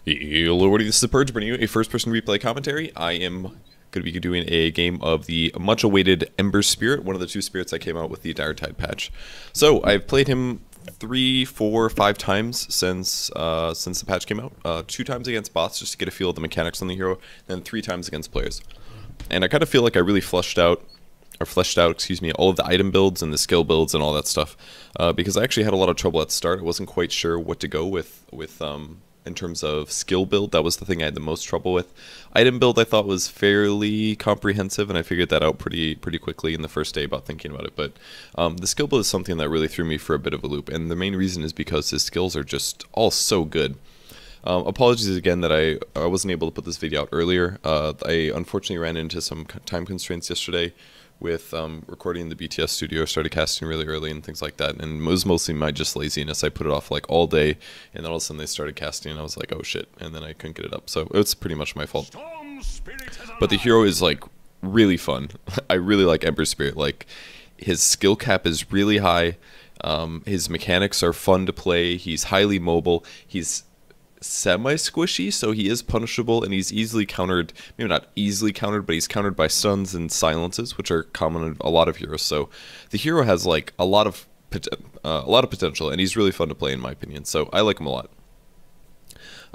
Hello, everybody, this is Purge bringing you a first-person replay commentary. I am going to be doing a game of the much-awaited Ember Spirit, one of the two spirits that came out with the Dire Tide patch. So, I've played him 3, 4, 5 times since the patch came out. 2 times against bots just to get a feel of the mechanics on the hero, then 3 times against players. And I kind of feel like I really fleshed out, all of the item builds and the skill builds and all that stuff. Because I actually had a lot of trouble at the start. I wasn't quite sure what to go with in terms of skill build. That was the thing I had the most trouble with. Item build I thought was fairly comprehensive, and I figured that out pretty quickly in the first day about thinking about it. But the skill build is something that really threw me for a bit of a loop, and the main reason is because his skills are just all so good. Apologies again that I wasn't able to put this video out earlier. I unfortunately ran into some time constraints yesterday with recording the BTS studio. I started casting really early and things like that, and it was mostly my just laziness. I put it off like all day, and then all of a sudden they started casting and I was like, oh shit, and then I couldn't get it up, so it's pretty much my fault. But the hero is like really fun. I really like Ember Spirit. Like, his skill cap is really high, his mechanics are fun to play, he's highly mobile, he's semi-squishy, so he is punishable, and he's easily countered. Maybe not easily countered, but he's countered by stuns and silences, which are common in a lot of heroes. So the hero has like a lot of potential, and he's really fun to play in my opinion. So I like him a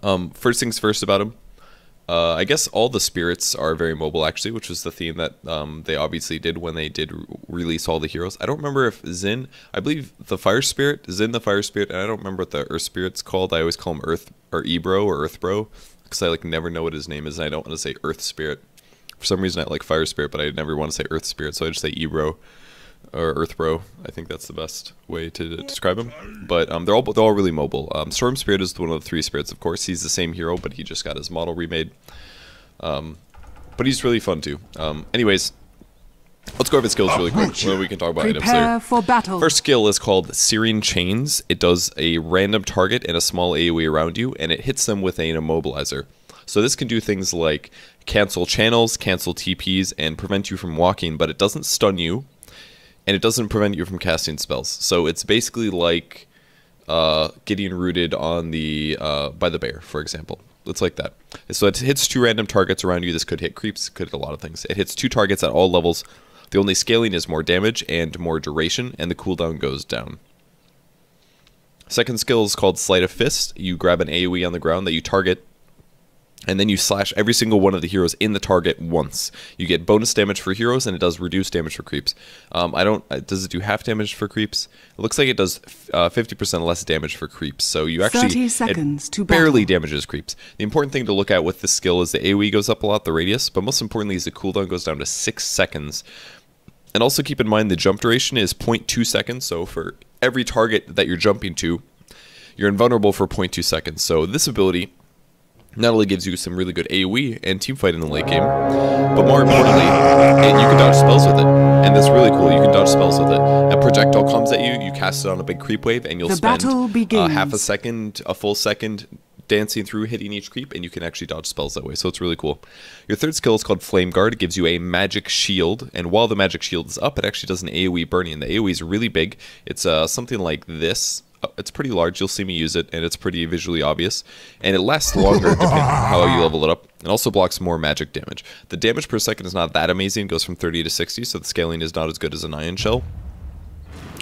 lot. First things first about him. I guess all the spirits are very mobile, actually, which was the theme that they obviously did when they did release all the heroes. I don't remember if Xin, I believe the Fire Spirit, Xin the Fire Spirit, and I don't remember what the Earth Spirit's called. I always call him Earth, or Ebro, or Earth Bro, because I like never know what his name is, and I don't want to say Earth Spirit. For some reason I like Fire Spirit, but I never want to say Earth Spirit, so I just say Ebro, or Earth Bro. I think that's the best way to describe him. But they're all really mobile. Storm Spirit is one of the 3 spirits, of course. He's the same hero, but he just got his model remade. But he's really fun too. Anyways, let's go over his skills really quick, so we can talk about items later. For battle. First skill is called Searing Chains. It does a random target and a small AoE around you, and it hits them with an immobilizer. So this can do things like cancel channels, cancel TPs, and prevent you from walking, but it doesn't stun you, and it doesn't prevent you from casting spells. So it's basically like getting rooted on the by the bear, for example. It's like that. So it hits 2 random targets around you. This could hit creeps, could hit a lot of things. It hits 2 targets at all levels. The only scaling is more damage and more duration, and the cooldown goes down. Second skill is called Sleight of Fist. You grab an AoE on the ground that you target, and then you slash every single one of the heroes in the target once. You get bonus damage for heroes, and it does reduce damage for creeps. Does it do half damage for creeps? It looks like it does 50% less damage for creeps. So you actually, 30 seconds to barely battle. damages creeps. The important thing to look at with this skill is the AoE goes up a lot, the radius, but most importantly is the cooldown goes down to 6 seconds. And also keep in mind the jump duration is 0.2 seconds, so for every target that you're jumping to, you're invulnerable for 0.2 seconds. So this ability not only gives you some really good AoE and teamfight in the late game, but more importantly, you can dodge spells with it. And that's really cool, you can dodge spells with it. A projectile comes at you, you cast it on a big creep wave, and you'll spend half a second, a full second, dancing through, hitting each creep, and you can actually dodge spells that way, so it's really cool. Your third skill is called Flame Guard. It gives you a magic shield, and while the magic shield is up, it actually does an AoE burning. The AoE is really big. It's something like this. It's pretty large, you'll see me use it, and it's pretty visually obvious, and it lasts longer depending on how you level it up. It also blocks more magic damage. The damage per second is not that amazing, it goes from 30 to 60, so the scaling is not as good as an Iron Shell,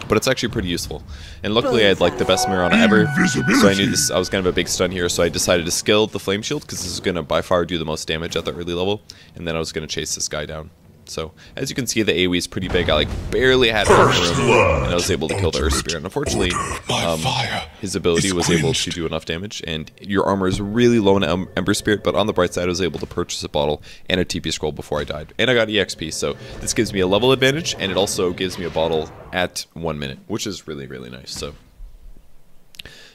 but it's actually pretty useful. And luckily I had like the best Mirana ever, so I knew this, I was kind of a big stun here, so I decided to skill the Flame Shield, because this is going to by far do the most damage at the early level, and then I was going to chase this guy down. So, as you can see, the AoE is pretty big. I like barely had enough room, and I was able to kill the Earth Spirit. And unfortunately, his ability was able to do enough damage, and your armor is really low in Ember Spirit, but on the bright side, I was able to purchase a bottle and a TP scroll before I died. And I got EXP, so this gives me a level advantage, and it also gives me a bottle at 1 minute, which is really, really nice. So,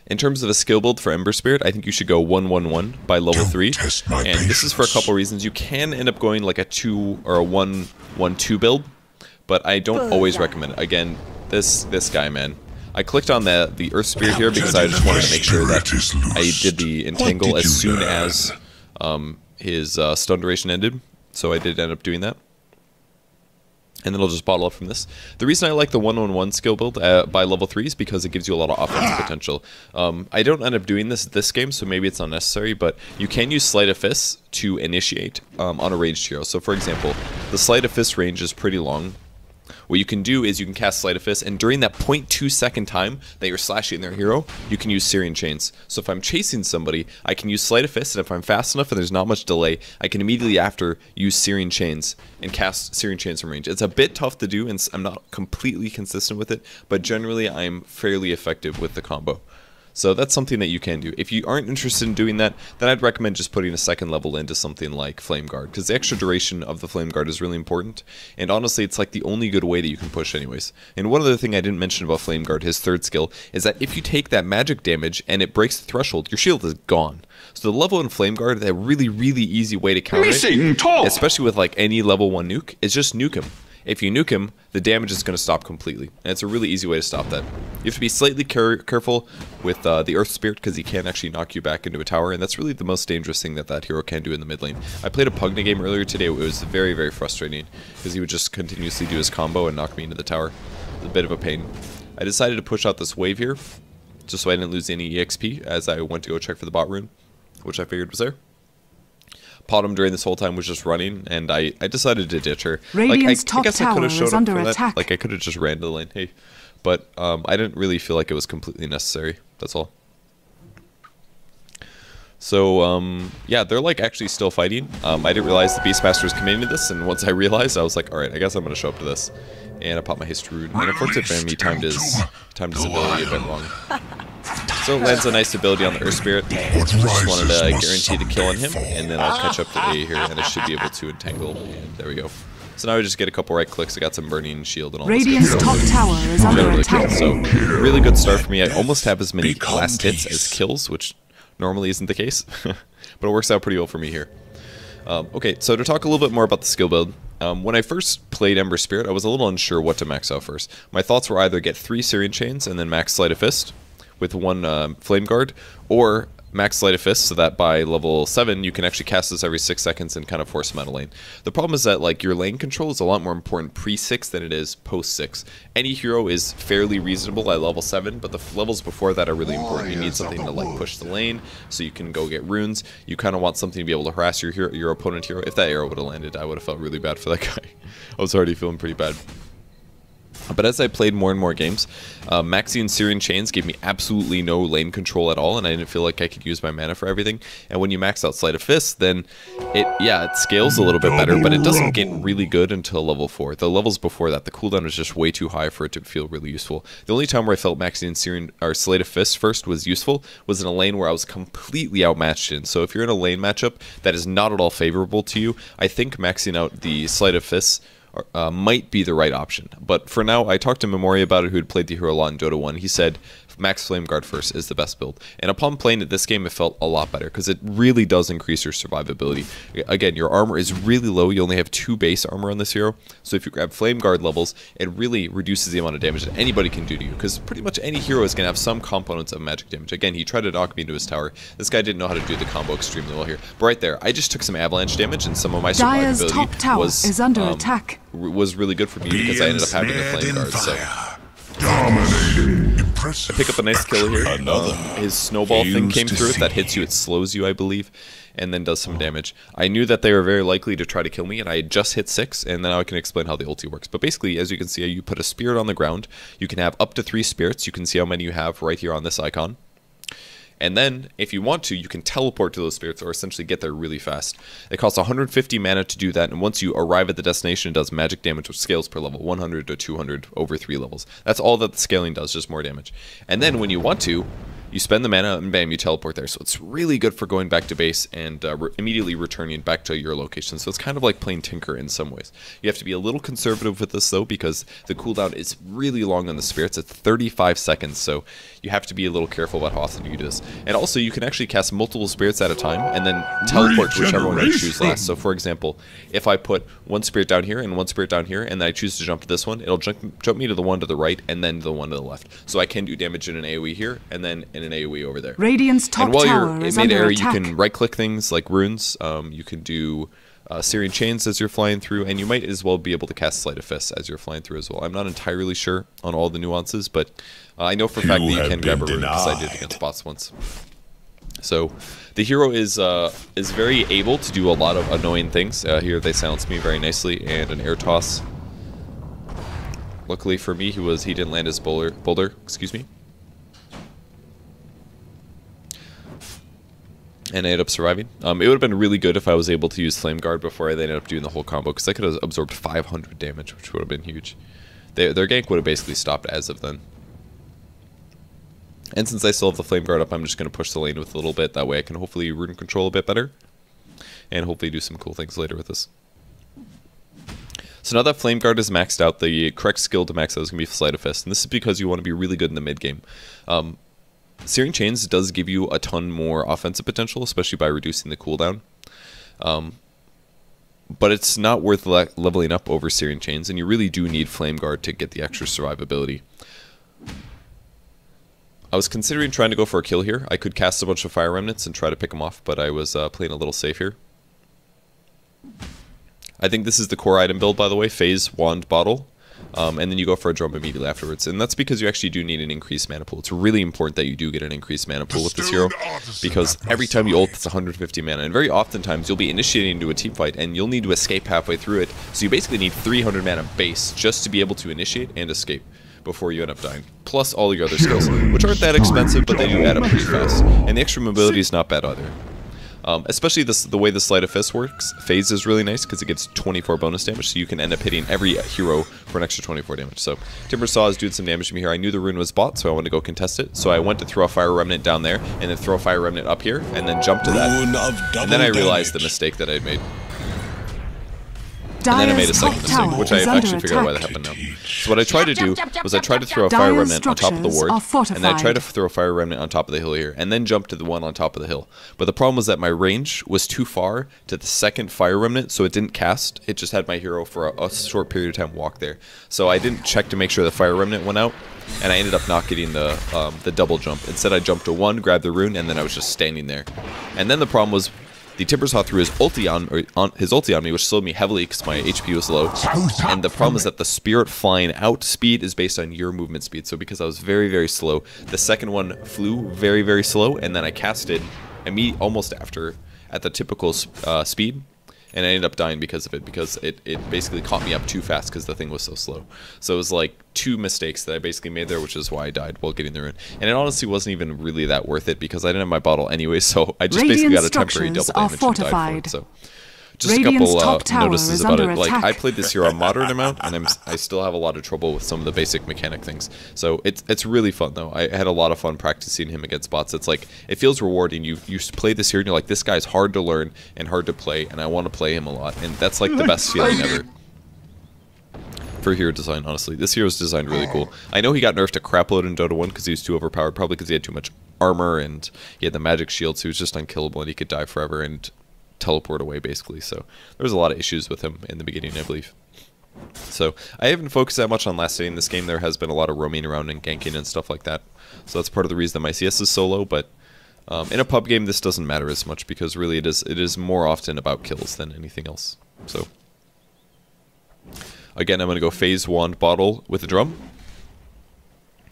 in terms of a skill build for Ember Spirit, I think you should go 1-1-1 by level 3, and this is for a couple reasons. You can end up going like a 2 or a 1-1-2 build, but I don't always recommend it. Again, this guy, man. I clicked on the Earth Spirit here because I just wanted to make sure that I did the Entangle as soon as his stun duration ended, so I did end up doing that. And then I'll just bottle up from this. The reason I like the 1-on-1 skill build by level 3 is because it gives you a lot of offensive potential. I don't end up doing this game, so maybe it's unnecessary, but you can use Sleight of Fist to initiate on a ranged hero. So for example, the Sleight of Fist range is pretty long. What you can do is you can cast Sleight of Fist, and during that 0.2 second time that you're slashing their hero, you can use Syrian Chains. So if I'm chasing somebody, I can use Sleight of Fist, and if I'm fast enough and there's not much delay, I can immediately after use Syrian Chains and cast Syrian Chains from range. It's a bit tough to do, and I'm not completely consistent with it, but generally I'm fairly effective with the combo. So that's something that you can do. If you aren't interested in doing that, then I'd recommend just putting a second level into something like Flame Guard, because the extra duration of the Flame Guard is really important, and honestly it's like the only good way that you can push anyways. And one other thing I didn't mention about Flame Guard, his third skill, is that if you take that magic damage and it breaks the threshold, your shield is gone. So the level in Flame Guard, a really easy way to counter it, especially with like any level 1 nuke, is just nuke him. If you nuke him, the damage is going to stop completely, and it's a really easy way to stop that. You have to be slightly careful with the Earth Spirit, because he can actually knock you back into a tower, and that's really the most dangerous thing that that hero can do in the mid lane. I played a Pugna game earlier today. It was very frustrating, because he would just continuously do his combo and knock me into the tower. It was a bit of a pain. I decided to push out this wave here, just so I didn't lose any EXP, as I went to go check for the bot rune, which I figured was there. Potom during this whole time was just running, and I decided to ditch her. Radiant's top tower is under attack. Like I could have just ran to the lane, hey, but I didn't really feel like it was completely necessary. That's all. So yeah, they're like actually still fighting. I didn't realize the Beastmaster was committing to this, and once I realized, I was like, all right, I guess I'm gonna show up to this. And I popped my haste rune, and unfortunately, he timed his ability a bit wrong. So it lands a nice ability on the Earth Spirit. Just wanted to guarantee the kill on him, and then I'll catch up to A here, and I should be able to entangle, and there we go. So now I just get a couple right clicks, I got some burning shield and all this Radiant's top tower is under attack. So really good start for me. I almost have as many last hits as kills, which normally isn't the case, but it works out pretty well for me here. Okay, so to talk a little bit more about the skill build, when I first played Ember Spirit, I was a little unsure what to max out first. My thoughts were either get 3 Syrian Chains and then max Sleight of Fist with 1 Flame Guard, or max Sleight of Fist so that by level 7 you can actually cast this every 6 seconds and kind of force him out of lane. The problem is that like your lane control is a lot more important pre-6 than it is post-6. Any hero is fairly reasonable at level 7, but the levels before that are really important. You need something to like push the lane so you can go get runes. You kind of want something to be able to harass your opponent hero. If that arrow would have landed, I would have felt really bad for that guy. I was already feeling pretty bad. But as I played more and more games, maxing Syrian Chains gave me absolutely no lane control at all, and I didn't feel like I could use my mana for everything. And when you max out Sleight of Fist, then it scales a little bit better, but it doesn't get really good until level 4. The levels before that, the cooldown is just way too high for it to feel really useful. The only time where I felt maxing Syrian or Sleight of Fist first was useful was in a lane where I was completely outmatched in. So if you're in a lane matchup that is not at all favorable to you, I think maxing out the Sleight of Fist might be the right option. But for now, I talked to Memoria about it, who had played the hero a lot in Dota 1. He said max Flame Guard first is the best build. And upon playing it this game, it felt a lot better, because it really does increase your survivability. Again, your armor is really low. You only have 2 base armor on this hero. So if you grab Flame Guard levels, it really reduces the amount of damage that anybody can do to you, because pretty much any hero is going to have some components of magic damage. Again, he tried to knock me into his tower. This guy didn't know how to do the combo extremely well here. But right there, I just took some avalanche damage, and some of my survivability was under attack. Was really good for me, because I ended up having the Flame Guard. So I pick up a nice kill here. His snowball thing came through. If that hits you, it slows you, I believe, and then does some damage. I knew that they were very likely to try to kill me, and I had just hit 6, and then I can explain how the ulti works. But basically, as you can see, you put a spirit on the ground. You can have up to 3 spirits. You can see how many you have right here on this icon. And then, if you want to, you can teleport to those spirits, or essentially get there really fast. It costs 150 mana to do that, and once you arrive at the destination, it does magic damage, which scales per level, 100 to 200 over 3 levels. That's all that the scaling does, just more damage. And then, when you want to, you spend the mana, and bam, you teleport there. So it's really good for going back to base and immediately returning back to your location. So it's kind of like playing Tinker in some ways. You have to be a little conservative with this, though, because the cooldown is really long on the spirits. It's 35 seconds, so you have to be a little careful about how often you do this. And also, you can actually cast multiple spirits at a time, and then teleport to whichever one you choose last. So, for example, if I put 1 spirit down here and 1 spirit down here, and then I choose to jump to this one, it'll jump me to the one to the right, and then the one to the left. So I can do damage in an AoE here, and then in an AoE over there. Radiant's top and while tower you're in is under mid-air, attack. you can right-click things like runes. You can do Searing Chains as you're flying through, and you might as well be able to cast Sleight of Fist as you're flying through as well. I'm not entirely sure on all the nuances, but I know for a fact that you can grab a rune because I did against bots once. So the hero is very able to do a lot of annoying things. Here they silence me very nicely, and an air toss. Luckily for me, he didn't land his boulder, excuse me. And I ended up surviving. It would have been really good if I was able to use Flame Guard before I ended up doing the whole combo, because I could have absorbed 500 damage, which would have been huge. Their gank would have basically stopped as of then. And since I still have the Flame Guard up, I'm just going to push the lane with a little bit. That way I can hopefully rune control a bit better. And hopefully do some cool things later with this. So now that Flame Guard is maxed out, the correct skill to max out is going to be Sleight of Fist. And this is because you want to be really good in the mid game. Searing Chains does give you a ton more offensive potential, especially by reducing the cooldown. But it's not worth leveling up over Searing Chains, and you really do need Flame Guard to get the extra survivability. I was considering trying to go for a kill here. I could cast a bunch of Fire Remnants and try to pick them off, but I was playing a little safe here. I think this is the core item build, by the way, Phase Wand Bottle. And then you go for a drum immediately afterwards. And that's because you actually do need an increased mana pool. It's really important that you do get an increased mana pool with this hero, because every time you ult, it's 150 mana. And very oftentimes, you'll be initiating into a team fight, and you'll need to escape halfway through it. So you basically need 300 mana base just to be able to initiate and escape before you end up dying. Plus all your other skills, which aren't that expensive, but they do add up pretty fast. And the extra mobility is not bad either. Especially the way the Sleight of Fist works, Phase is really nice because it gets 24 bonus damage, so you can end up hitting every hero for an extra 24 damage. So Timbersaw is doing some damage to me here. I knew the rune was bought, so I wanted to go contest it. So I went to throw a Fire Remnant down there, and then throw a Fire Remnant up here, and then jump to that. And then I realized the mistake that I'd made. And then I made a second mistake, which I actually figured out why that happened now. So what I tried to do was I tried to throw a Fire Remnant on top of the ward, and then I tried to throw a Fire Remnant on top of the hill here, and then jump to the one on top of the hill. But the problem was that my range was too far to the second Fire Remnant, so it didn't cast. It just had my hero for a short period of time walk there. So I didn't check to make sure the Fire Remnant went out, and I ended up not getting the double jump. Instead I jumped to one, grabbed the rune, and then I was just standing there. And then the problem was, the Timbersaw threw his ulti on me, which slowed me heavily because my HP was low. And the problem is that the Spirit flying out speed is based on your movement speed. So because I was very, very slow, the second one flew very, very slow, and then I casted almost after at the typical speed, and I ended up dying because of it, because it basically caught me up too fast because the thing was so slow. So it was like 2 mistakes that I basically made there, which is why I died while getting the rune. And it honestly wasn't even really that worth it because I didn't have my bottle anyway, so I just basically got a temporary double damage and died for it. So just a couple notices about it. Like, I played this hero a moderate amount, and I still have a lot of trouble with some of the basic mechanic things. So it's really fun though. I had a lot of fun practicing him against bots. It's like, it feels rewarding. You play this hero and you're like, this guy's hard to learn and hard to play, and I want to play him a lot. And that's like the best feeling ever for hero design, honestly. This hero's designed really cool. I know he got nerfed a crapload in Dota 1 because he was too overpowered, probably because he had too much armor and he had the magic shield, so he was just unkillable and he could die forever and teleport away basically. So there was a lot of issues with him in the beginning, I believe. So I haven't focused that much on last hitting this game. There has been a lot of roaming around and ganking and stuff like that. So that's part of the reason that my CS is so low, but in a pub game this doesn't matter as much because really it is more often about kills than anything else. So again, I'm going to go Phase Wand Bottle with a drum.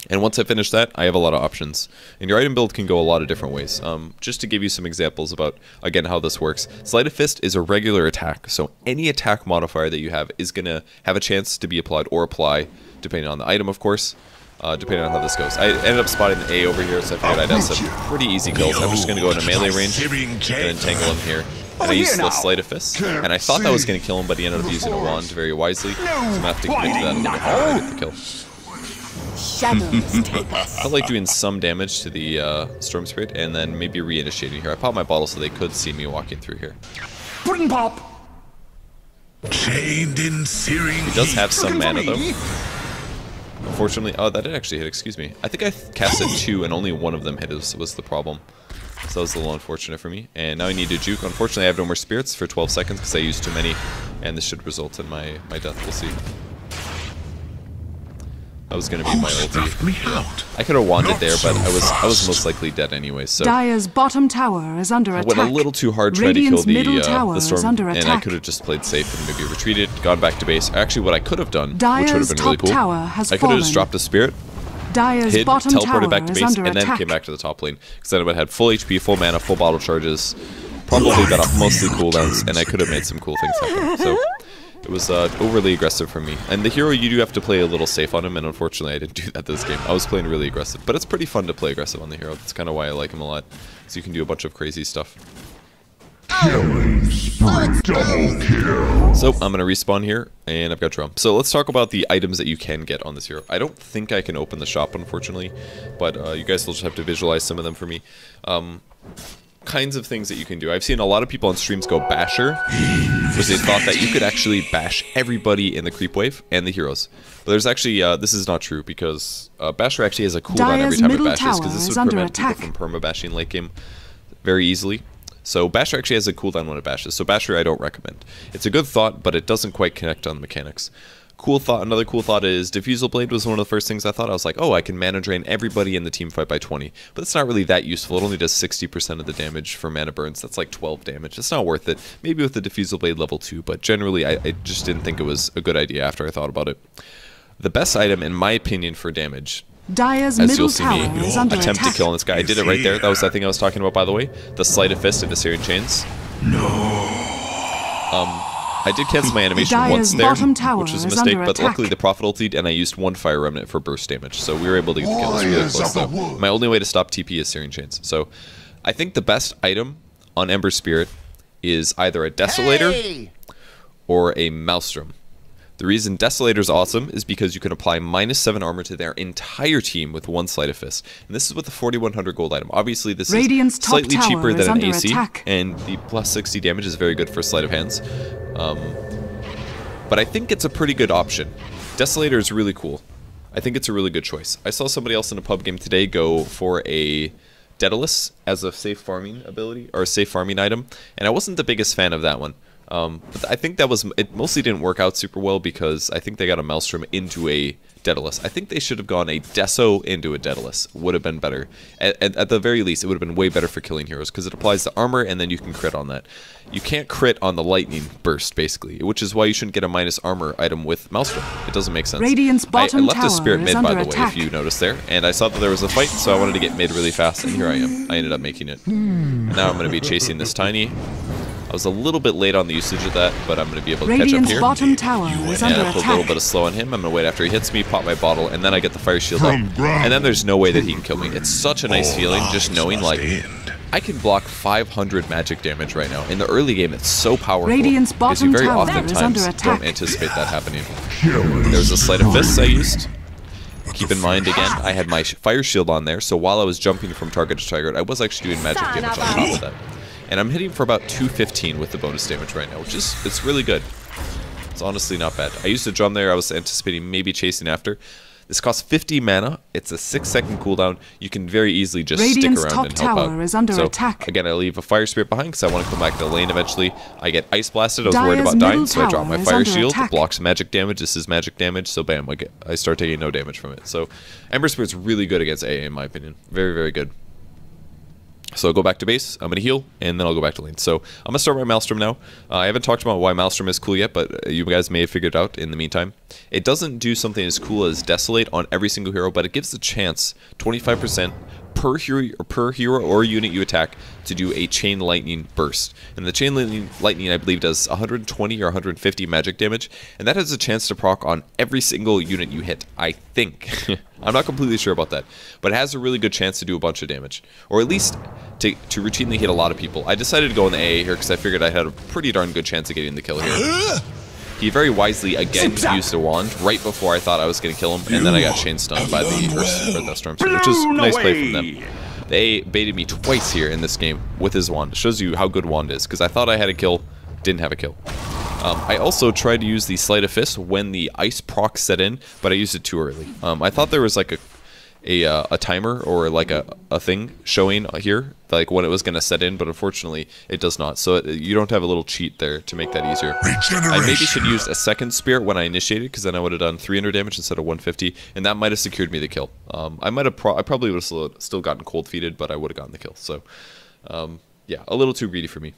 And once I finish that, I have a lot of options. And your item build can go a lot of different ways. Just to give you some examples about, again, how this works. Sleight of Fist is a regular attack, so any attack modifier that you have is going to have a chance to be applied or apply, depending on the item, of course, depending on how this goes. I ended up spotting the A over here, so I figured I'd have some pretty easy kills. I'm just going to go into melee range and entangle him here. And I used the Sleight of Fist, and I thought that was going to kill him, but he ended up using a wand very wisely, so I'm going to have to commit to that a little bit before I get the kill. I felt like doing some damage to the Storm Spirit and then maybe reinitiating here. I popped my bottle so they could see me walking through here. Bring pop. He does have some mana though. Unfortunately, oh, that did actually hit, excuse me. I think I casted 2 and only one of them hit was the problem. So that was a little unfortunate for me. And now I need to juke. Unfortunately, I have no more spirits for 12 seconds because I used too many, and this should result in my death. We'll see. That was going to be my ulti. I could have wanded there, but I was most likely dead anyway. So Dire's bottom tower is under attack. I went a little too hard trying to kill the storm, and I could have just played safe and maybe retreated, gone back to base. Actually, what I could have done, which would have been really cool, I could have just dropped a spirit, hid, teleported back to base, and then came back to the top lane. Because then I would have had full HP, full mana, full bottle charges, probably got off mostly cooldowns, and I could have made some cool things happen. So it was overly aggressive for me. And the hero, you do have to play a little safe on him, and unfortunately I didn't do that this game. I was playing really aggressive, but it's pretty fun to play aggressive on the hero. That's kind of why I like him a lot, so you can do a bunch of crazy stuff. Killing spree, double kill. So I'm gonna respawn here, and I've got drum. So let's talk about the items that you can get on this hero. I don't think I can open the shop, unfortunately, but you guys will just have to visualize some of them for me. Kinds of things that you can do. I've seen a lot of people on streams go basher, because they thought that you could actually bash everybody in the creep wave and the heroes. But there's actually, this is not true, because basher actually has a cooldown every time it bashes, because this would prevent people from perma-bashing late game very easily. So basher actually has a cooldown when it bashes, so basher I don't recommend. It's a good thought, but it doesn't quite connect on the mechanics. Cool thought. Another cool thought is Diffusal Blade was one of the first things I thought. I was like, oh, I can mana drain everybody in the team fight by 20. But it's not really that useful. It only does 60% of the damage for mana burns. That's like 12 damage. It's not worth it. Maybe with the Diffusal Blade level 2, but generally I just didn't think it was a good idea after I thought about it. The best item, in my opinion, for damage, Dire's as you'll see me attempt to kill on this guy. I did it right there. That was that thing I was talking about, by the way. The Sleight of Fist of Assyrian Chains. I did cancel my animation once there, which was a mistake, but luckily the Prophet ultied, and I used one Fire Remnant for burst damage, so we were able to get the kill. It was really close, though. My only way to stop TP is Assyrian Chains. So I think the best item on Ember Spirit is either a Desolator or a Maelstrom. The reason Desolator is awesome is because you can apply -7 armor to their entire team with one Sleight of Fist. And this is with the 4100 gold item. Obviously, this is slightly cheaper than an AC, and the plus 60 damage is very good for Sleight of Hands. But I think it's a pretty good option. Desolator is really cool. I think it's a really good choice. I saw somebody else in a pub game today go for a Daedalus as a safe farming ability, or a safe farming item, and I wasn't the biggest fan of that one. But I think it mostly didn't work out super well because I think they got a Maelstrom into a Daedalus. I think they should have gone a Deso into a Daedalus. Would have been better. At the very least, it would have been way better for killing heroes because it applies to armor and then you can crit on that. You can't crit on the lightning burst, basically, which is why you shouldn't get a minus armor item with Maelstrom. It doesn't make sense. I left a spirit mid, by the way, if you noticed there, and I saw that there was a fight, so I wanted to get mid really fast, and here I am. I ended up making it. Now I'm going to be chasing this Tiny. I was a little bit late on the usage of that, but I'm going to be able to catch up here. Bottom tower is under and I put a little bit of slow on him. I'm going to wait after he hits me, pop my bottle, and then I get the fire shield up. And then there's no way that he can kill me. It's such a nice feeling just knowing, like, I can block 500 magic damage right now. In the early game, it's so powerful because you very oftentimes don't anticipate that happening. There's a Sleight of Fists I used. Keep in mind, again, I had my fire shield on there, so while I was jumping from target to target, I was actually doing magic damage on top of that. And I'm hitting for about 215 with the bonus damage right now, which is, it's really good. It's honestly not bad. I used a drum there, I was anticipating maybe chasing after. This costs 50 mana, it's a 6-second cooldown. You can very easily just stick around and help out. So, again, I leave a Fire Spirit behind because I want to come back to the lane eventually. I get Ice Blasted, I was worried about dying, so I drop my Fire Shield. It blocks magic damage, this is magic damage, so bam, I start taking no damage from it. So, Ember Spirit's really good against AA in my opinion. Very, very good. So I'll go back to base, I'm going to heal, and then I'll go back to lane. So I'm going to start my Maelstrom now. I haven't talked about why Maelstrom is cool yet, but you guys may have figured it out in the meantime. It doesn't do something as cool as Desolate on every single hero, but it gives the chance, 25% per hero or unit you attack, to do a Chain Lightning burst. And the Chain Lightning, I believe, does 120 or 150 magic damage, and that has a chance to proc on every single unit you hit, I think. I'm not completely sure about that, but it has a really good chance to do a bunch of damage, or at least to routinely hit a lot of people. I decided to go in the AA here because I figured I had a pretty darn good chance of getting the kill here. He very wisely again used a wand right before I thought I was going to kill him, and then I got chain stunned by the Storm Spirit, which is a nice play from them. They baited me twice here in this game with his wand. It shows you how good wand is, because I thought I had a kill, didn't have a kill. I also tried to use the Sleight of Fist when the ice proc set in, but I used it too early. I thought there was like a timer or like a thing showing here, like when it was going to set in, but unfortunately it does not. So you don't have a little cheat there to make that easier. I maybe should use a second spirit when I initiated, because then I would have done 300 damage instead of 150, and that might have secured me the kill. I probably would have still gotten cold feeted, but I would have gotten the kill. So yeah, a little too greedy for me.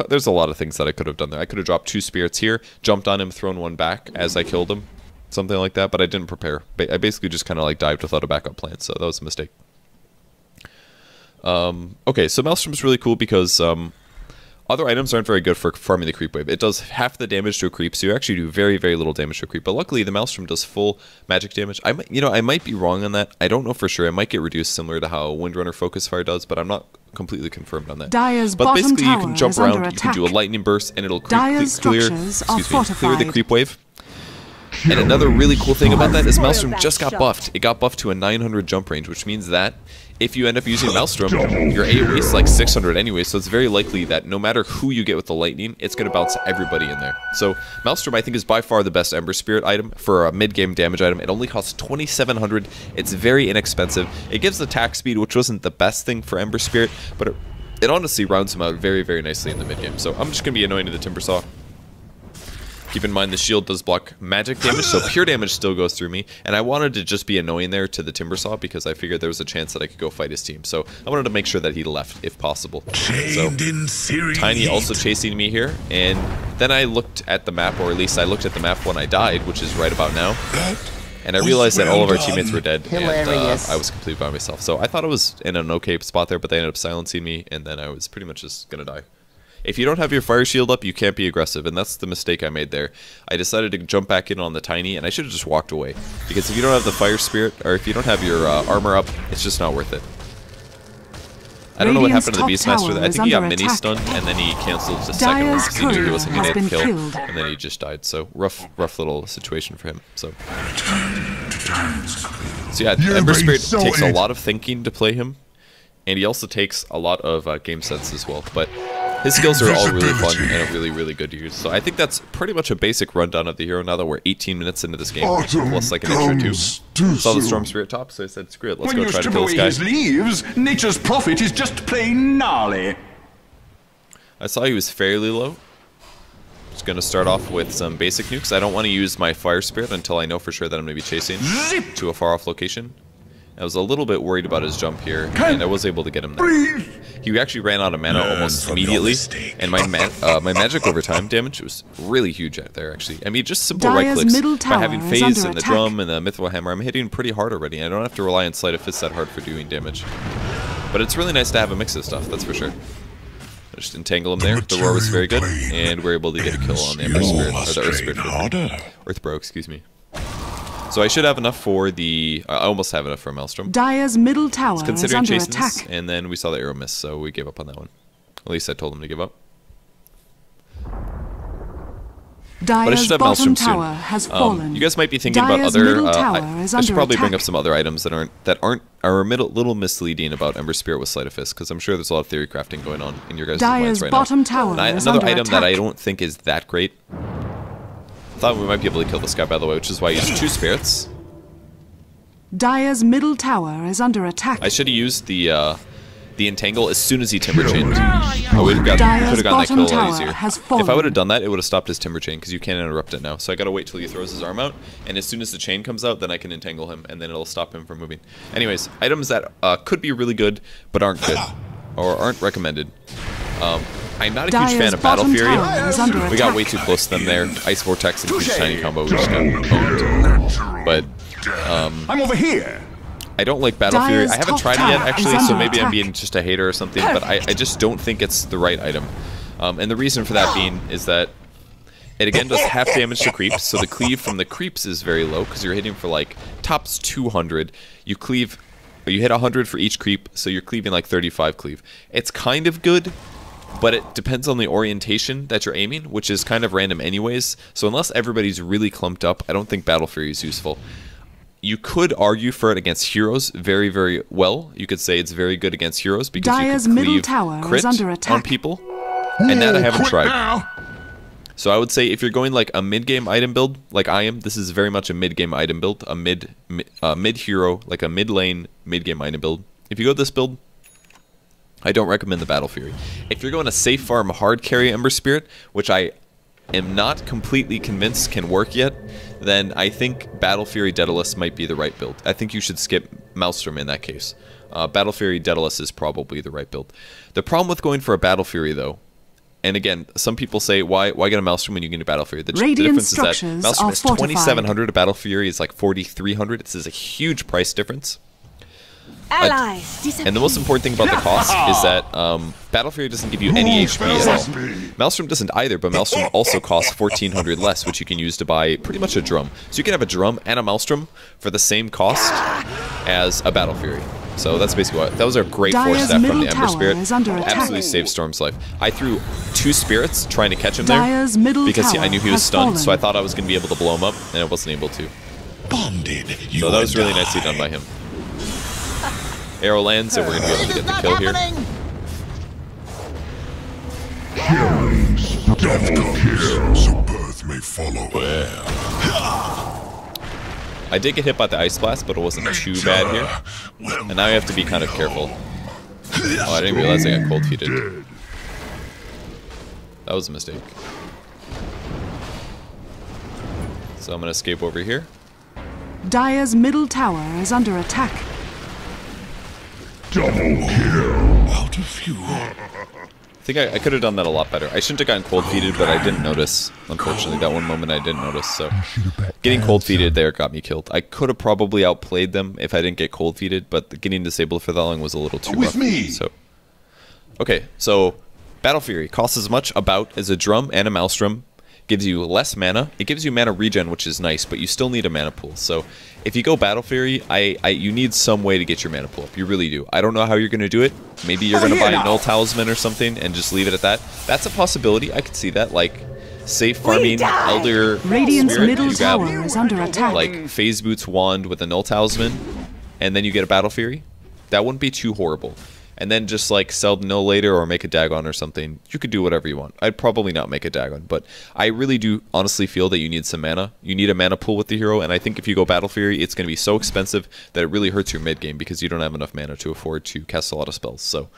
There's a lot of things that I could have done there. I could have dropped 2 spirits here, jumped on him, thrown one back as I killed him. Something like that, but I didn't prepare. I basically just kind of like dived without a backup plan, so that was a mistake. Okay, so Maelstrom's really cool because other items aren't very good for farming the creep wave. It does half the damage to a creep, so you actually do very, very little damage to a creep. But luckily, the Maelstrom does full magic damage. I might be wrong on that. I don't know for sure. It might get reduced similar to how Windrunner Focus Fire does, but I'm not completely confirmed on that. But basically, you can jump around, you can do a lightning burst, and it'll clear the creep wave. And another really cool thing about that is Maelstrom just got buffed. It got buffed to a 900 jump range, which means that if you end up using Maelstrom, your AoE is like 600 anyway, so it's very likely that no matter who you get with the lightning, it's going to bounce everybody in there. So Maelstrom, I think, is by far the best Ember Spirit item for a mid-game damage item. It only costs 2,700. It's very inexpensive. It gives attack speed, which wasn't the best thing for Ember Spirit, but it honestly rounds him out very, very nicely in the mid-game. So I'm just going to be annoying to the Timbersaw. Keep in mind the shield does block magic damage, so pure damage still goes through me. And I wanted to just be annoying there to the Timbersaw because I figured there was a chance that I could go fight his team. So I wanted to make sure that he left if possible. So Tiny also chasing me here. And then I looked at the map, or at least I looked at the map when I died, which is right about now. And I realized that all of our teammates were dead, and I was completely by myself. So I thought I was in an okay spot there, but they ended up silencing me, and then I was pretty much just going to die. If you don't have your fire shield up, you can't be aggressive, and that's the mistake I made there. I decided to jump back in on the Tiny, and I should have just walked away. Because if you don't have the fire spirit, or if you don't have your armor up, it's just not worth it. I don't know what happened to the Beastmaster. I think he got mini-stunned, and then he canceled the second one because he knew he wasn't going to get killed, and then he just died. So rough little situation for him. So yeah, Ember Spirit takes a lot of thinking to play him, and he also takes a lot of game sense as well. But his skills are all really fun and really, really good to use. So I think that's pretty much a basic rundown of the hero now that we're 18 minutes into this game. Plus like an extra 2. Saw the Storm Spirit top, so I said, screw it, let's go try to kill this guy. His leaves, nature's prophet is just plain gnarly. I saw he was fairly low. Just going to start off with some basic nukes. I don't want to use my Fire Spirit until I know for sure that I'm going to be chasing to a far off location. I was a little bit worried about his jump here, and I was able to get him there. He actually ran out of mana almost immediately, and my magic overtime damage was really huge out there, actually. I mean, just simple right clicks. By having Phase and the drum and the Mithril Hammer, I'm hitting pretty hard already. I don't have to rely on Sleight of Fist that hard for doing damage. But it's really nice to have a mix of stuff, that's for sure. I just entangle him there. The roar was very good, and we're able to get a kill on the Ember Spirit, or the Earth Spirit. Earthbro, excuse me. So I should have enough for the... I almost have enough for Maelstrom. Dire's middle tower is under attack. This, and then we saw the arrow miss, so we gave up on that one. At least I told him to give up. But I should have Maelstrom soon. You guys might be thinking about other... I should probably bring up some other items that are a little misleading about Ember Spirit with Sleight of Fist, because I'm sure there's a lot of theory crafting going on in your guys' minds right now. Another item that I don't think is that great. I thought we might be able to kill this guy, by the way, which is why I used 2 spirits. Dire's middle tower is under attack. I should have used the entangle as soon as he timber chained. I would have gotten that kill a lot easier. If I would have done that, it would have stopped his timber chain, because you can't interrupt it now. So I gotta wait till he throws his arm out, and as soon as the chain comes out, then I can entangle him, and then it'll stop him from moving. Anyways, items that could be really good, but aren't good, or aren't recommended. I'm not a huge fan of Battle Fury. We got way too close to them there. Ice Vortex and huge Tiny combo, we just got owned. But I'm over here. I don't like Battle Fury. I haven't tried it yet, actually, so maybe I'm being just a hater or something, but I just don't think it's the right item. And the reason for that being is that it again does half damage to creeps, so the cleave from the creeps is very low, because you're hitting for like tops 200. You hit 100 for each creep, so you're cleaving like 35 cleave. It's kind of good, but it depends on the orientation that you're aiming, which is kind of random anyways. So unless everybody's really clumped up, I don't think Battle Fury is useful. You could argue for it against heroes very, very well. You could say it's very good against heroes because you can cleave crit on people, and that I haven't tried. So I would say if you're going like a mid-game item build, like I am, this is very much a mid-game item build, a mid-hero, like a mid-lane, mid-game item build. If you go this build, I don't recommend the Battle Fury. If you're going a safe farm hard carry Ember Spirit, which I am not completely convinced can work yet, then I think Battle Fury Daedalus might be the right build. I think you should skip Maelstrom in that case. Battle Fury Daedalus is probably the right build. The problem with going for a Battle Fury, though, and again, some people say, why get a Maelstrom when you get a Battle Fury? The difference is that Maelstrom is 2,700, a Battle Fury is like 4,300. This is a huge price difference. And the most important thing about the cost is that Battle Fury doesn't give you any HP at all. Maelstrom doesn't either, but Maelstrom also costs 1,400 less, which you can use to buy pretty much a drum. So you can have a drum and a Maelstrom for the same cost as a Battle Fury. So that's basically what. That was a great 4-step from the Ember Spirit. Absolutely saved Storm's life. I threw 2 spirits trying to catch him there because I knew he was stunned, so I thought I was going to be able to blow him up, and I wasn't able to. So that was really nicely done by him. Arrow lands, and we're going to be able to get the kill here. Double kill. So birth may follow. I did get hit by the Ice Blast, but it wasn't too bad here. And now you have to be kind of careful. Oh, I didn't realize I got cold feeted. That was a mistake. So I'm going to escape over here. Dire's middle tower is under attack. Double kill. Out of fuel. I think I could have done that a lot better. I shouldn't have gotten cold feeted, but I didn't notice. Unfortunately, that one moment I didn't notice. So getting cold feeted there got me killed. I could have probably outplayed them if I didn't get cold feeted, but getting disabled for that long was a little too rough. So okay, so Battle Fury costs as much about as a drum and a Maelstrom. Gives you less mana. It gives you mana regen, which is nice, but you still need a mana pool. So if you go Battle Fury, you need some way to get your mana pool up. You really do. I don't know how you're going to do it. Maybe you're going to buy a Null Talisman or something and just leave it at that. That's a possibility. I could see that. Like, safe farming Elder Radiant's Spirit. middle You grab, tower is under attack. like, Phase Boots Wand with a Null Talisman, and then you get a Battle Fury. That wouldn't be too horrible. And then just like sell Null later or make a Dagon or something. You could do whatever you want. I'd probably not make a Dagon, but I really do honestly feel that you need some mana. You need a mana pool with the hero, and I think if you go Battle Fury, it's going to be so expensive that it really hurts your mid game because you don't have enough mana to afford to cast a lot of spells. So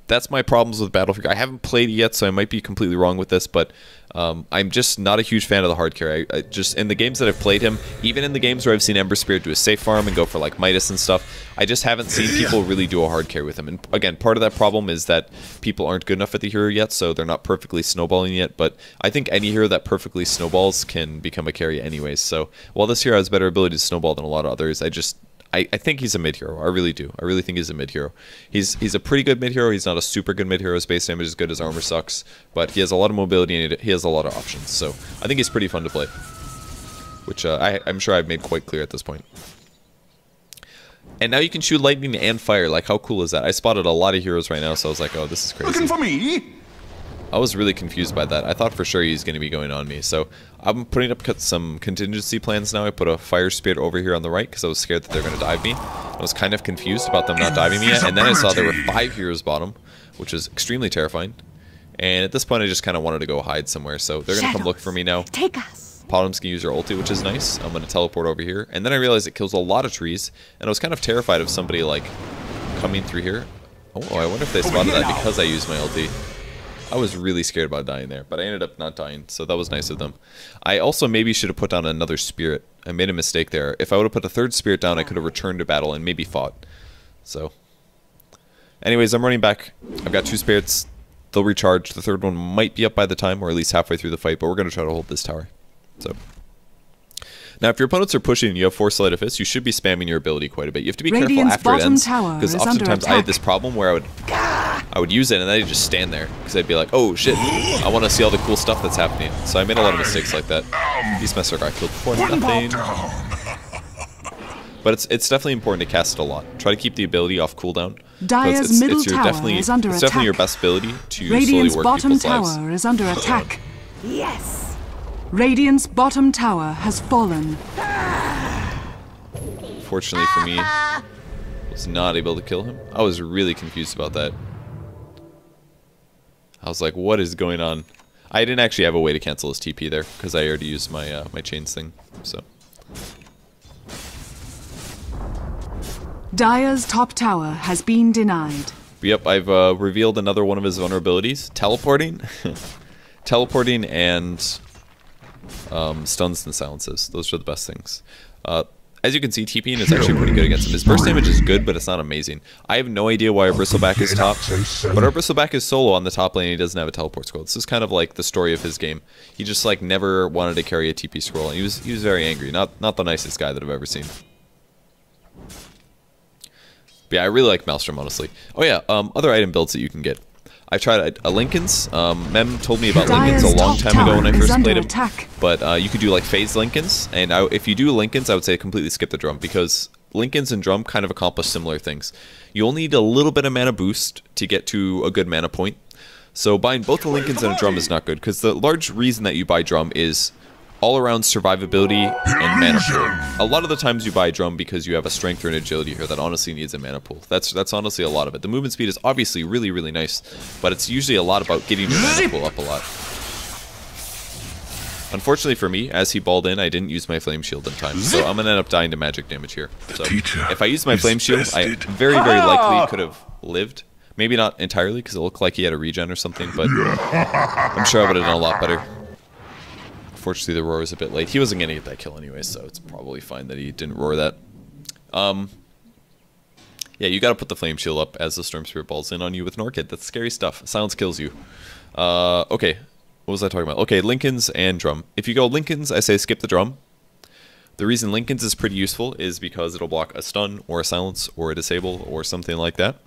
that's my problems with Battle Fury. I haven't played it yet, so I might be completely wrong with this, but I'm just not a huge fan of the hard carry. I just in the games that I've played him, even in the games where I've seen Ember Spirit do a safe farm and go for like Midas and stuff, I just haven't seen people really do a hard carry with him. And again, part of that problem is that people aren't good enough at the hero yet, so they're not perfectly snowballing yet. But I think any hero that perfectly snowballs can become a carry anyways. So while this hero has better ability to snowball than a lot of others, I think he's a mid hero. I really do. I really think he's a mid hero. He's a pretty good mid hero. He's not a super good mid hero. His base damage is good. His armor sucks, but he has a lot of mobility and he has a lot of options. So I think he's pretty fun to play, which I'm sure I've made quite clear at this point. And now you can shoot lightning and fire. Like, how cool is that? I spotted a lot of heroes right now, so I was like, oh, this is crazy. Looking for me? I was really confused by that. I thought for sure he's going to be going on me. So I'm putting up some contingency plans now. I put a Fire Spirit over here on the right because I was scared that they're going to dive me. I was kind of confused about them not diving me yet. And then I saw there were 5 heroes bottom, which is extremely terrifying. And at this point, I just kind of wanted to go hide somewhere. So they're going to come look for me now. Take us. Bottom's going to use her ulti, which is nice. I'm going to teleport over here. And then I realized it kills a lot of trees. And I was kind of terrified of somebody, like, coming through here. Oh, I wonder if they spotted that because I used my ulti. I was really scared about dying there, but I ended up not dying, so that was nice of them. I also maybe should have put down another spirit. I made a mistake there. If I would have put a third spirit down, I could have returned to battle and maybe fought. So, anyways, I'm running back. I've got 2 spirits. They'll recharge. The third one might be up by the time, or at least halfway through the fight, but we're going to try to hold this tower. So, now if your opponents are pushing and you have Force Edifice, you should be spamming your ability quite a bit. You have to be careful after it ends, because oftentimes I had this problem where I would use it and then I'd just stand there because I'd be like, oh shit, I want to see all the cool stuff that's happening. So I made a lot of mistakes like that. Beastmaster got killed before nothing. But it's definitely important to cast it a lot. Try to keep the ability off cooldown. Dire's middle tower is under attack. It's definitely your best ability to Radiant's slowly work bottom people's tower lives. is under attack. Yes. Radiant's bottom tower has fallen. Fortunately for me, I was not able to kill him. I was really confused about that. I was like, what is going on? I didn't actually have a way to cancel his TP there because I already used my my chains thing. So. Dire's top tower has been denied. But yep, I've revealed another one of his vulnerabilities: teleporting, teleporting, and stuns and silences. Those are the best things. As you can see, TPing is actually pretty good against him. His burst damage is good, but it's not amazing. I have no idea why our Bristleback is top, but our Bristleback is solo on the top lane and he doesn't have a teleport scroll. This is kind of like the story of his game. He just like never wanted to carry a TP scroll, and he was very angry. Not the nicest guy that I've ever seen. But yeah, I really like Maelstrom, honestly. Oh yeah, other item builds that you can get. I've tried Lincolns. Mem told me about Lincolns a long time ago when I first played him. But you could do like phase Lincolns, and if you do Lincolns, I would say completely skip the drum, because Lincolns and drum kind of accomplish similar things. You'll need a little bit of mana boost to get to a good mana point. So buying both a Lincolns and a drum is not good, because the large reason that you buy drum is all-around survivability and mana pool. A lot of the times you buy drum because you have a strength or an agility here that honestly needs a mana pool. That's honestly a lot of it. The movement speed is obviously really, really nice, but it's usually a lot about getting your mana pool up a lot. Unfortunately for me, as he balled in, I didn't use my flame shield in time, so I'm gonna end up dying to magic damage here. So if I used my flame shield, I very, very likely could have lived. Maybe not entirely, because it looked like he had a regen or something, but I'm sure I would have done a lot better. Unfortunately, the roar was a bit late. He wasn't going to get that kill anyway, so it's probably fine that he didn't roar that. Yeah, you got to put the flame shield up as the Storm Spirit balls in on you with an Orchid. That's scary stuff. Silence kills you. Okay, what was I talking about? Okay, Lincolns and drum. If you go Lincolns, I say skip the drum. The reason Lincolns is pretty useful is because it'll block a stun or a silence or a disable or something like that.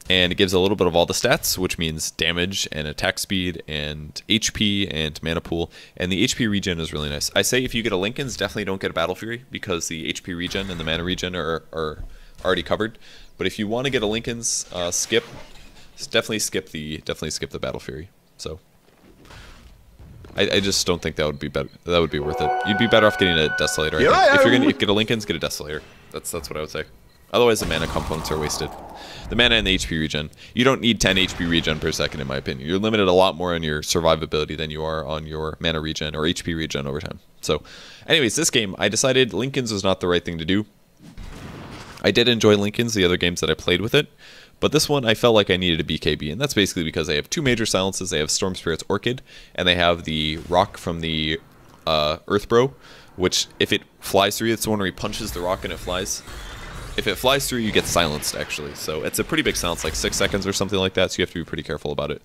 And it gives a little bit of all the stats, which means damage and attack speed and HP and mana pool. And the HP regen is really nice. I say if you get a Lincolns, definitely don't get a Battle Fury, because the HP regen and the mana regen are already covered. But if you want to get a Lincolns, definitely skip the Battle Fury. So I just don't think that would be better. That would be worth it. You'd be better off getting a Desolator. I think. If you're gonna get a Lincolns, get a Desolator. That's what I would say. Otherwise, the mana components are wasted. The mana and the HP regen. You don't need 10 HP regen per second, in my opinion. You're limited a lot more on your survivability than you are on your mana regen or HP regen over time. So, anyways, this game, I decided Lincolns was not the right thing to do. I did enjoy Lincolns, the other games that I played with it, but this one I felt like I needed a BKB, and that's basically because they have two major silences. They have Storm Spirit's Orchid, and they have the rock from the Earth Bro, which if it flies through, it's the one where he punches the rock and it flies. If it flies through, you get silenced, actually. So it's a pretty big silence, like 6 seconds or something like that, so you have to be pretty careful about it.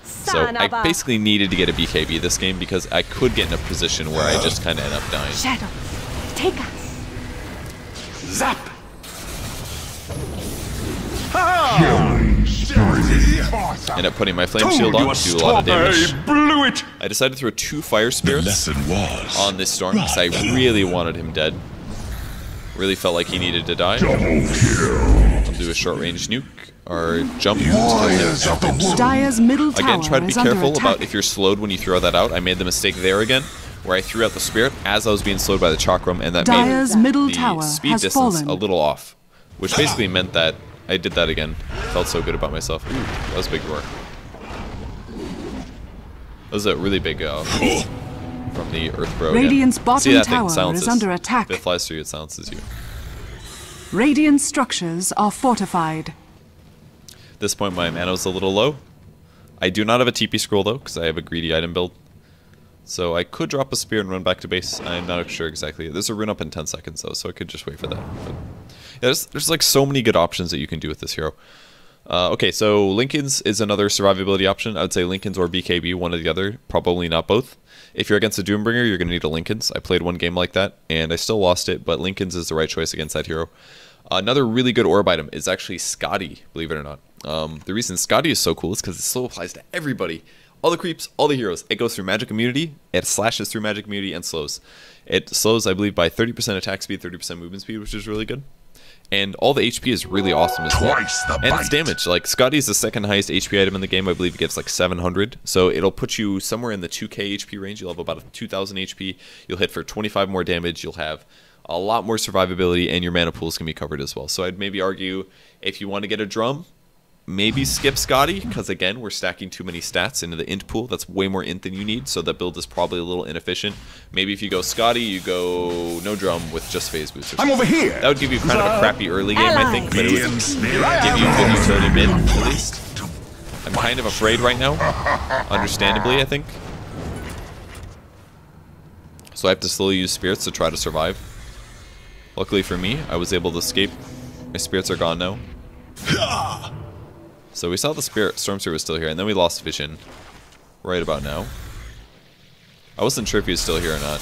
So I basically needed to get a BKB this game because I could get in a position where I just kind of end up dying. Shadow, take us. Zap! End up putting my flame shield on to do a lot of damage. Blew it. I decided to throw 2 fire spirits on this storm because I really wanted him dead. Really felt like he needed to die. I'll do a short range nuke or jump. Dire's middle tower Again, try to be is under careful attack. about if you're slowed when you throw that out. I made the mistake there again, where I threw out the spirit as I was being slowed by the chakram, and that Dire's made middle the tower speed has distance fallen. a little off, which basically meant that I did that again. Felt so good about myself. Ooh, that was a big roar. That was a really big from the Earth Bro. Radiant's again. bottom See that tower thing silences. is under attack. If it flies through, it silences you. Radiant structures are fortified. At this point, my mana is a little low. I do not have a TP scroll though, because I have a greedy item build. So I could drop a spear and run back to base. I'm not sure exactly. There's a rune up in 10 seconds though, so I could just wait for that. But yeah, there's like so many good options that you can do with this hero. Okay, so Lincoln's is another survivability option. I would say Lincoln's or BKB, one or the other. Probably not both. If you're against a Doombringer, you're going to need a Lincoln's. I played one game like that, and I still lost it, but Lincoln's is the right choice against that hero. Another really good orb item is actually Scotty, believe it or not. The reason Scotty is so cool is because it slow applies to everybody. All the creeps, all the heroes. It goes through magic immunity, it slashes through magic immunity, and slows. It slows, I believe, by 30% attack speed, 30% movement speed, which is really good. And all the HP is really awesome as well. And it's damage. Like, Scotty is the second highest HP item in the game. I believe it gives like 700. So it'll put you somewhere in the 2k HP range. You'll have about 2,000 HP. You'll hit for 25 more damage. You'll have a lot more survivability, and your mana pools can be covered as well. So I'd maybe argue if you want to get a drum, maybe skip Scotty, because again, we're stacking too many stats into the int pool. That's way more int than you need, so that build is probably a little inefficient. Maybe if you go Scotty, you go no drum with just phase boost. I'm over here. That would give you kind of a crappy early game, I think, but it would give you good utility mid, at least. I'm kind of afraid right now, understandably, I think. So I have to slowly use spirits to try to survive. Luckily for me, I was able to escape. My spirits are gone now. So we saw the Storm Spirit was still here, and then we lost vision right about now. I wasn't sure if he was still here or not.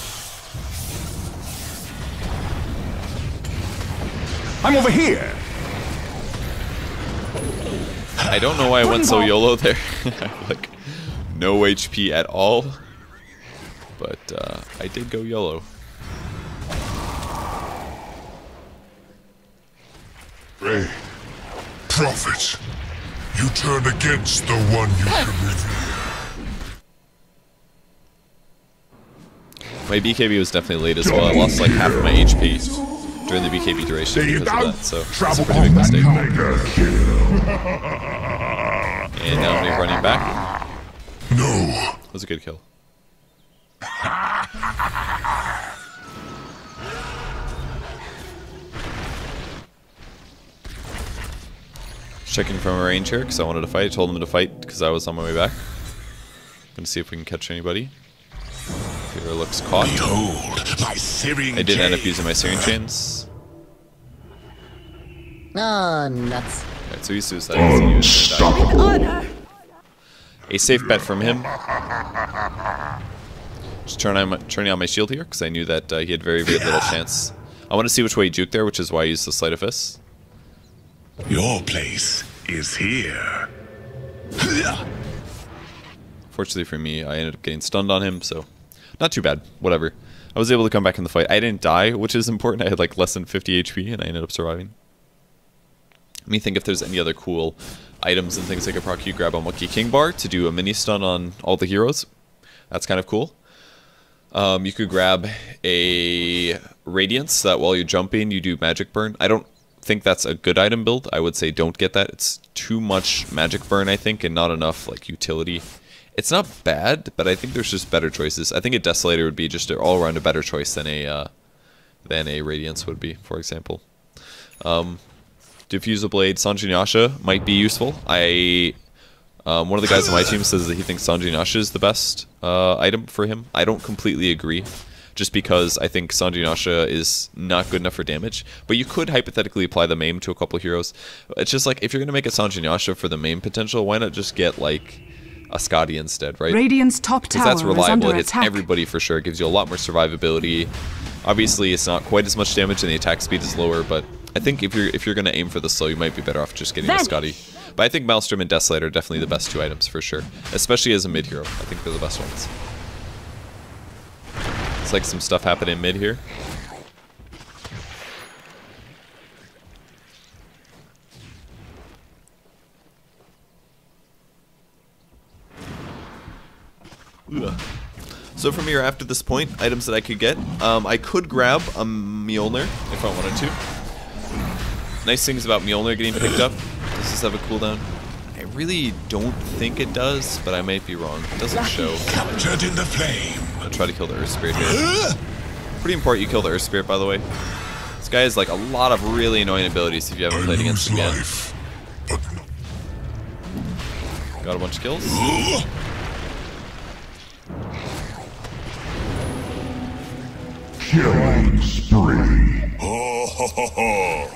I'm over here. I don't know why I went so YOLO there. Like, no HP at all. But I did go YOLO. Ray, prophet, you turned against the one you should revere. My BKB was definitely late as well. I lost like half of my HP during the BKB duration because of that, so it's a pretty big mistake. And now we're running back. No. That was a good kill. Checking from a range here because I wanted to fight. I told him to fight because I was on my way back. Gonna see if we can catch anybody. Hero looks caught. Behold, my searing I did end up using my Searing Chains. Oh, nuts. Alright, so he's suicided. Honor. A safe bet from him. Just turning on my shield here because I knew that he had very, very little chance. I want to see which way he juked there, which is why I used the Sleight of Fist. Your place is here. Fortunately for me, I ended up getting stunned on him, so not too bad. Whatever. I was able to come back in the fight. I didn't die, which is important. I had like less than 50 HP, and I ended up surviving. Let me think if there's any other cool items and things I could proc. You grab a Monkey King Bar to do a mini stun on all the heroes. That's kind of cool. You could grab a Radiance so that while you're jumping, you do Magic Burn. I don't think that's a good item build. I would say don't get that. It's too much Magic Burn, I think, and not enough like utility. It's not bad, but I think there's just better choices. I think a Desolator would be just all around a better choice than a Radiance would be, for example. Diffuser Blade, Sanjinasha might be useful. One of the guys on my team says that he thinks Sanjinasha is the best item for him. I don't completely agree, just because I think Sanjinasha is not good enough for damage. But you could hypothetically apply the maim to a couple heroes. It's just like, if you're going to make a Sanjinasha for the maim potential, why not just get like a Scotty instead, right? Radiant's top tower Because that's reliable, is under it hits attack. everybody for sure, it gives you a lot more survivability. Obviously, it's not quite as much damage and the attack speed is lower, but I think if you're going to aim for the slow, you might be better off just getting a Scotty. But I think Maelstrom and Desolator are definitely the best two items for sure, especially as a mid hero. I think they're the best ones. It's like some stuff happening mid here. Ugh. So from here, after this point, items that I could get. I could grab a Mjolnir if I wanted to. Nice things about Mjolnir getting picked up. Does this have a cooldown? I really don't think it does, but I might be wrong. It doesn't show. Captured in the flame. I'll try to kill the Earth Spirit here. Pretty important you kill the Earth Spirit, by the way. This guy has like a lot of really annoying abilities if you haven't played against him yet. Got a bunch of kills. Killing spree.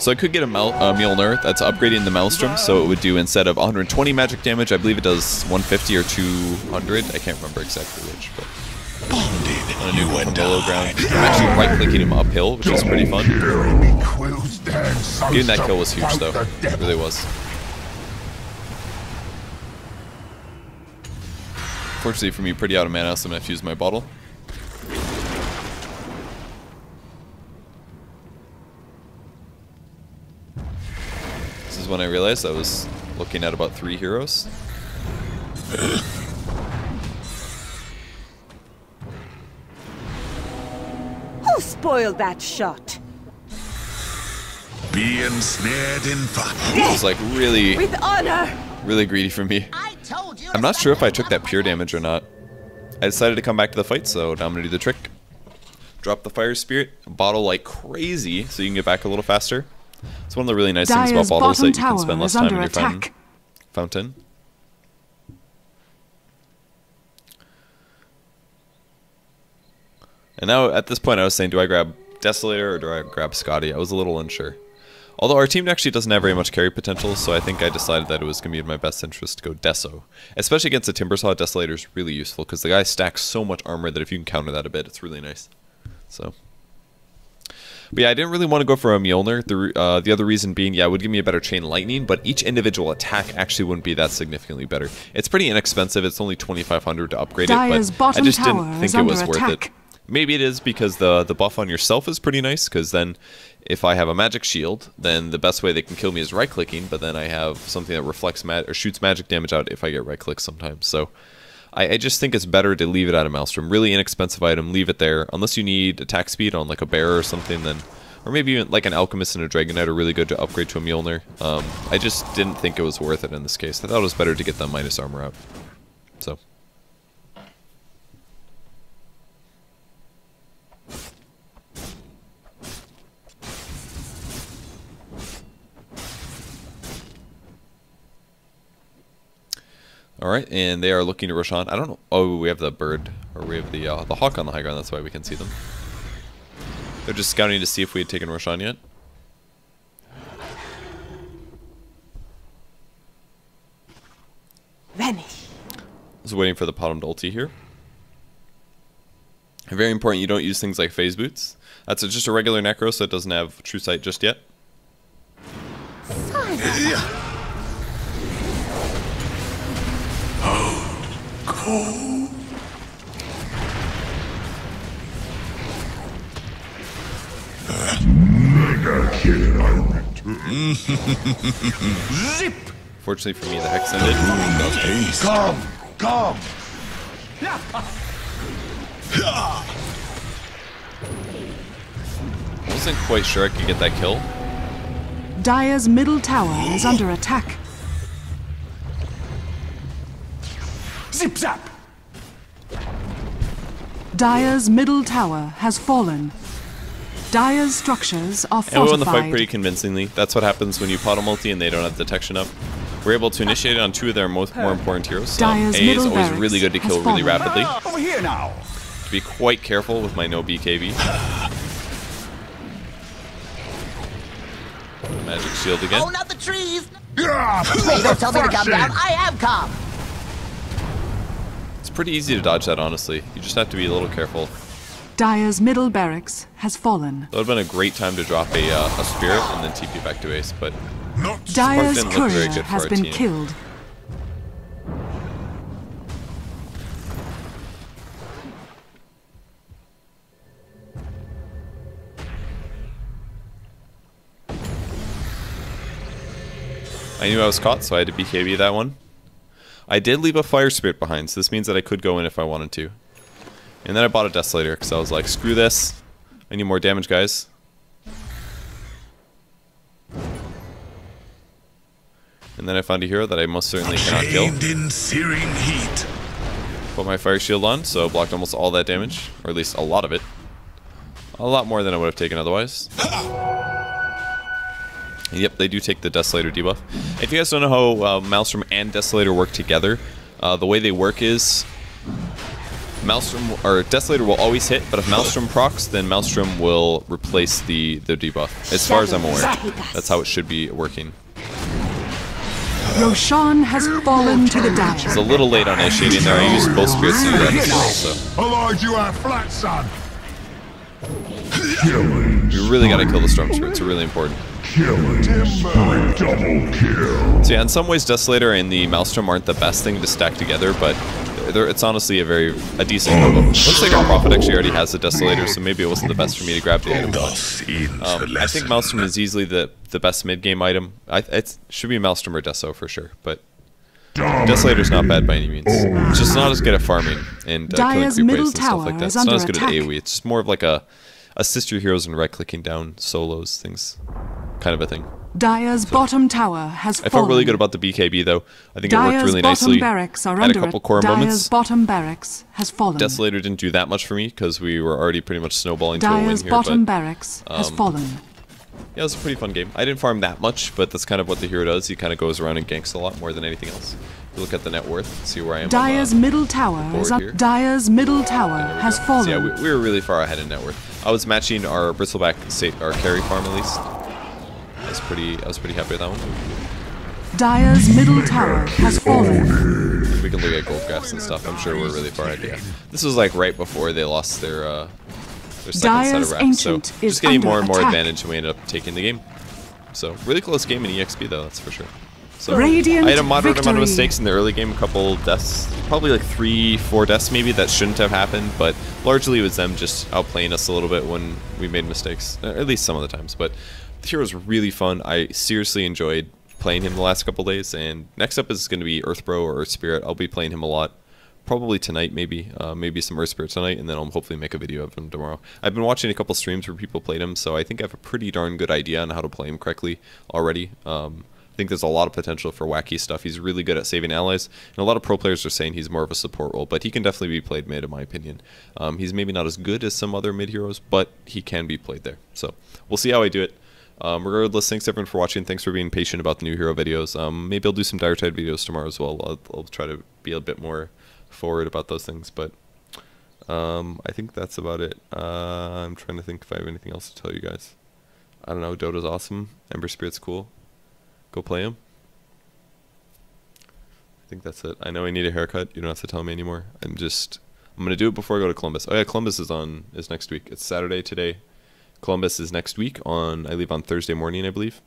So I could get a Mjolnir that's upgrading the Maelstrom, so it would do, instead of 120 magic damage, I believe it does 150 or 200. I can't remember exactly which, but on a new one from below ground. I'm actually right-clicking him uphill, which is pretty fun. Getting that kill was huge, though. It really was. Fortunately for me, pretty out of mana, so I'm going to fuse my bottle. This is when I realized I was looking at about 3 heroes. Who spoiled that shot? be ensnared in fire. It was like really, With honor. really greedy for me. I told you. I'm not sure if I took that pure damage or not. I decided to come back to the fight, so now I'm going to do the trick. Drop the Fire Spirit, bottle like crazy so you can get back a little faster. It's one of the really nice things about Dire's bottles, that bottom you can tower spend less is time under in your attack. fountain. And now, at this point, I was saying, do I grab Desolator or do I grab Scotty? I was a little unsure. Although our team actually doesn't have very much carry potential, so I think I decided that it was going to be in my best interest to go Deso. Especially against a Timbersaw, Desolator is really useful, because the guy stacks so much armor that if you can counter that a bit, it's really nice. So, but yeah, I didn't really want to go for a Mjolnir. The other reason being, yeah, it would give me a better Chain Lightning, but each individual attack actually wouldn't be that significantly better. It's pretty inexpensive. It's only 2,500 to upgrade Dire's it, but I just bottom didn't tower think is it was under worth attack. it. Maybe it is because the buff on yourself is pretty nice, because then if I have a magic shield, then the best way they can kill me is right-clicking, but then I have something that reflects or shoots magic damage out if I get right-clicked sometimes. So I just think it's better to leave it at a Maelstrom. Really inexpensive item, leave it there. Unless you need attack speed on like a bear or something, then, or maybe even like an Alchemist and a Dragon Knight are really good to upgrade to a Mjolnir. I just didn't think it was worth it in this case. I thought it was better to get the minus armor out. So. Alright, and they are looking to rush on. I don't know. Oh, we have the bird, or we have the hawk on the high ground. That's why we can see them. They're just scouting to see if we had taken rush on yet. Vanish. I was waiting for the bottom to ulti here. Very important, you don't use things like phase boots. That's just a regular necro, so it doesn't have true sight just yet. Zip! Fortunately for me, the hex ended. Come! I wasn't quite sure I could get that kill. Dire's middle tower is under attack. Zip zap! Dire's middle tower has fallen. Dire's structures are And we won the fight fortified. pretty convincingly. That's what happens when you pot a multi and they don't have detection up. We're able to initiate it on two of their more important heroes. Dire's A is middle always barracks really good to has kill really fallen. rapidly. Over here now! To be quite careful with my no BKB. Magic shield again. Oh, not the trees. Yeah, Please don't tell me to calm down. crushing. I am calm. It's pretty easy to dodge that, honestly. You just have to be a little careful. Dire's middle barracks has fallen. That would have been a great time to drop a spirit and then TP back to ace, but Not Dire's didn't look very courier good for has our been team. killed. I knew I was caught, so I had to BKB that one. I did leave a Fire Spirit behind, so this means that I could go in if I wanted to. And then I bought a Desolator, because I was like, screw this. I need more damage, guys. And then I found a hero that I most certainly cannot kill. chained in searing heat. Put my Fire Shield on, so blocked almost all that damage. Or at least a lot of it. A lot more than I would have taken otherwise. And yep, they do take the Desolator debuff. If you guys don't know how Maelstrom and Desolator work together, the way they work is Maelstrom or Desolator will always hit, but if Maelstrom procs, then Maelstrom will replace the debuff. As far as I'm aware, that's how it should be working. Roshan has fallen to the It's Dire. a little late on initiating there. I used both spirits to do that as well, so Allied you are flat, son. you really gotta kill the Storm Spirits. They're really important. Double kill. So yeah, in some ways, Desolator and the Maelstrom aren't the best thing to stack together, but it's honestly a decent combo. Looks like our Prophet actually already has the Desolator, so maybe it wasn't the best for me to grab the item. Thus ends the I think lesson. Maelstrom is easily the best mid-game item. It should be Maelstrom or Deso for sure, but Desolator's not bad by any means. It's just not as good at farming and killing Dire's creep middle waves and stuff like tower that. is It's not under as good at attack. AoE. It's just more of like a assist your heroes and right-clicking down solos things. kind of a thing. Dire's bottom tower has fallen. I felt really good about the BKB though. I think it worked really Dire's nicely. bottom barracks are Had a under couple it. core Dire's moments. bottom barracks has fallen. Desolator didn't do that much for me because we were already pretty much snowballing to a win Dire's here. bottom But barracks has fallen. yeah, it was a pretty fun game. I didn't farm that much, but that's kind of what the hero does. He kind of goes around and ganks a lot more than anything else. If you look at the net worth, see where I am. Dire's middle tower is up. here. Dire's middle tower There we has go. fallen. So yeah, we were really far ahead in net worth. I was matching our bristleback, our carry farm at least. I was pretty happy with that one. Dire's middle tower has fallen. We can look at gold graphs and stuff. I'm sure we're really far ahead. Yeah, this was like right before they lost their second set Dire's of racks. So Ancient is just getting under more and more attack. advantage, and we ended up taking the game. So really close game in EXP though, that's for sure. So Radiant I had a moderate amount of victory. mistakes in the early game, a couple deaths, probably like 3-4 deaths maybe that shouldn't have happened, but largely it was them just outplaying us a little bit when we made mistakes, at least some of the times. But the hero was really fun. I seriously enjoyed playing him the last couple days, and next up is going to be Earthbro or Earth Spirit. I'll be playing him a lot. Probably tonight, maybe some Earth Spirit tonight, and then I'll hopefully make a video of him tomorrow. I've been watching a couple streams where people played him, so I think I have a pretty darn good idea on how to play him correctly already. I think there's a lot of potential for wacky stuff. He's really good at saving allies, and a lot of pro players are saying he's more of a support role, but he can definitely be played mid in my opinion. He's maybe not as good as some other mid heroes, but he can be played there. So we'll see how I do it. Regardless, thanks everyone for watching. Thanks for being patient about the new hero videos. Maybe I'll do some Dire Tide videos tomorrow as well. I'll try to be a bit more forward about those things, but I think that's about it. I'm trying to think if I have anything else to tell you guys. I don't know. Dota's awesome. Ember Spirit's cool. Go play him. I think that's it. I know I need a haircut. You don't have to tell me anymore. I'm gonna do it before I go to Columbus. Oh yeah, Columbus is next week. It's Saturday today. Columbus is next week I leave on Thursday morning, I believe.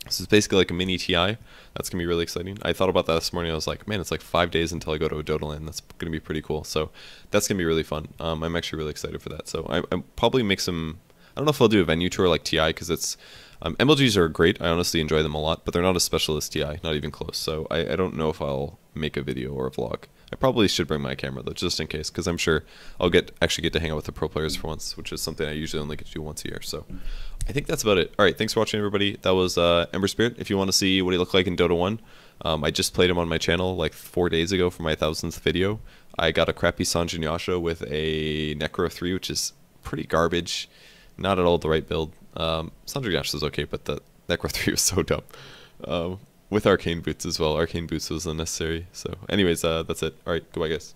This is basically like a mini TI. That's going to be really exciting. I thought about that this morning. I was like, man, it's like 5 days until I go to a Dota land. That's going to be pretty cool. So that's going to be really fun. I'm actually really excited for that. So I probably make some... I don't know if I'll do a venue tour like TI because it's... MLGs are great. I honestly enjoy them a lot, but they're not as special as TI. Not even close. So I don't know if I'll make a video or a vlog. I probably should bring my camera though, just in case, because I'm sure I'll actually get to hang out with the pro players for once, which is something I usually only get to do once a year. So I think that's about it. All right, thanks for watching, everybody. That was Ember Spirit. If you want to see what he looked like in Dota 1, I just played him on my channel like 4 days ago for my 1000th video. I got a crappy Sanjin Yasha with a Necro 3, which is pretty garbage. Not at all the right build. Sanjin Yasha is okay, but the Necro 3 was so dumb. With Arcane Boots as well. Arcane Boots was unnecessary. So anyways, that's it. Alright, goodbye guys.